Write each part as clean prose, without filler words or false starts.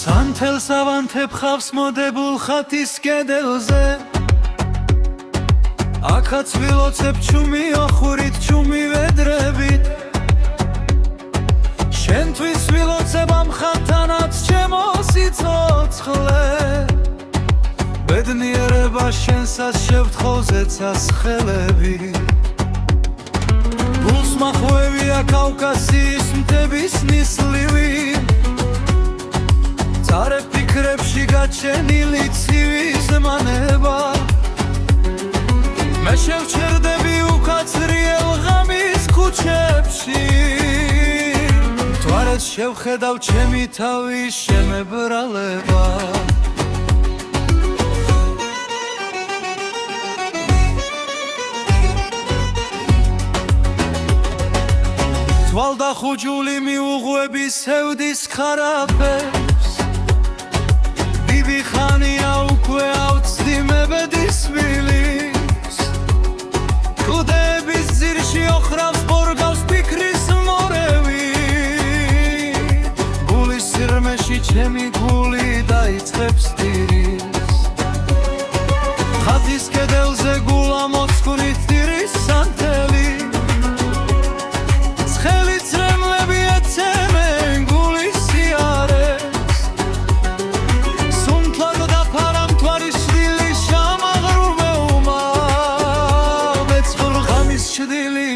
სანთელს ავანთებ ხავს მოდებულ ხათის კედელზე აქაც ვილოცებ ჩუმი ოხურით ჩუმი ვედრებით შენთვის ვილოცებ ამ ხათთანაც ჩემო სიცოცხლე ბედნიერება შენსაც შევთხოვ ზეცას ხელები გულს მახვევია კავკასიის მთების ნისლივი წარე ფიქრებში გაჩენილი ცივი ზმანება მე შევჩერდები უკაცრიელ ღამის ქუჩებში მთვარეს შევხედავ ჩემი თავის შემებრალება თვალდახუჯული მიუღვები სევდის ხარაფებს დიდი ხანია უკვე ავწდი მე ბედის ვილის კლდეების ძირში ოხრავს ბორგავს ფიქრის მორევი გულის სიღრმეში ჩემი გული დაიწყებს ტირის ხათის კედელზე გულა მოწკვნით ტირის სანთელი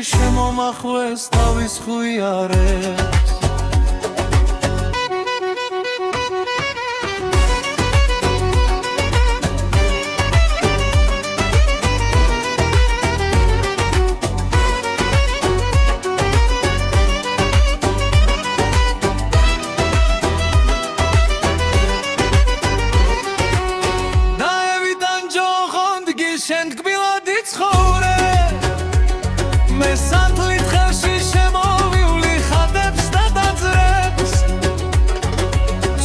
შემომახვეს თავის ხუიარებს დაევიდან ჯოღონდგი შენ თკბილად იცხოვრე მე სანთლით ხელში შემოვივლი ხატებს და დაძრებს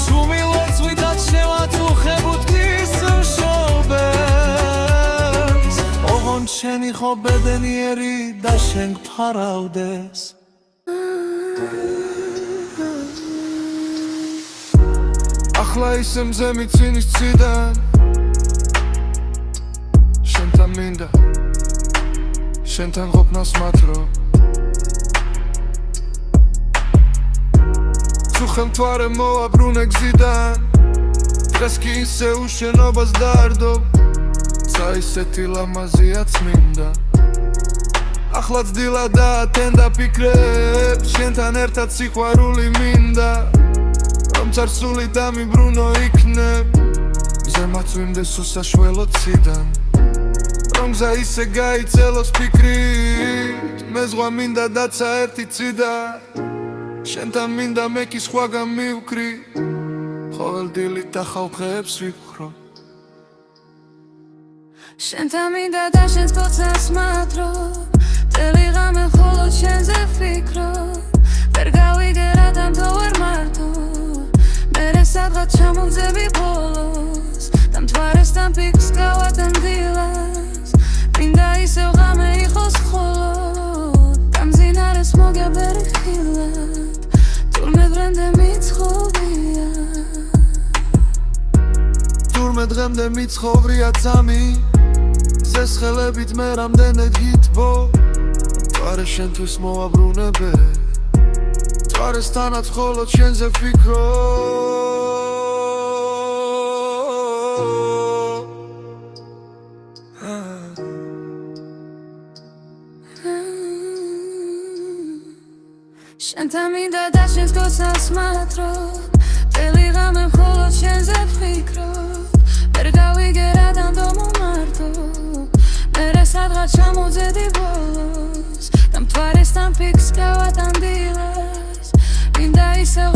შუმი ლოცვითად შევაწუხებუთ ღვთის მშობებს ოღონდ შენი ხო ბედნიერი და შენ გფარავდეს ახლა ისე მზემი ცინის ციდან შენთან მინდა შენთან ყოფნას მათრო თუ ხელმთვარე მოვაბრუნე გზიდან დღეს კი ისე უშენობას დაარდობ ცა ისეთი ლამაზიაც მინდა ახლაც დილა დაათენდა ფიქრებს შენთან ერთად სიყვარული მინდა რომ წარსული დამიბრუნო იქნებ ზემაც ვიმდეს უსაშველო ციდან რომ გზა ისე გაიწელოს ფიქრით მე ზღვა მინდა დაცა ერთი ციდა შენთან მინდა მე კი სხვაგან მივკრი ყოველ დილით და ხალხებს ვიფხრო შენთან მინდა და შენს ფოცას მათრო წელი ღამე მხოლოდ შენზე ვფიქრო ვერ გავიგე რატომ თუ ვერ მარტო მერე სადღაც ჩამოვძები ბოლოს და მთვარესთან ფიქრს გავატან დილას მინდა ისევ ღამე იყოს მხოლოდ და მძინარეს მოგებერი ხილად თურმე დღემდე მიცხოვრია თურმე დღემდე მიცხოვრია წამი ზეს ხელებით მე რამდენად გითბო მთვარე შენთვის მოვაბრუნებე მთვარესთანაც მხოლოდ შენზე ვფიქრო შენთან მინდა და შენს გოცას მათრო წელი ღამე მხოლოდ შენზე ვფიქრო ვერ გავიგე რატომ თუ მომართო მერე სადღაც ჩამოვძედი ბოლოს და მთვარესთან ფიქრს გავატან დილას მინდა ისევ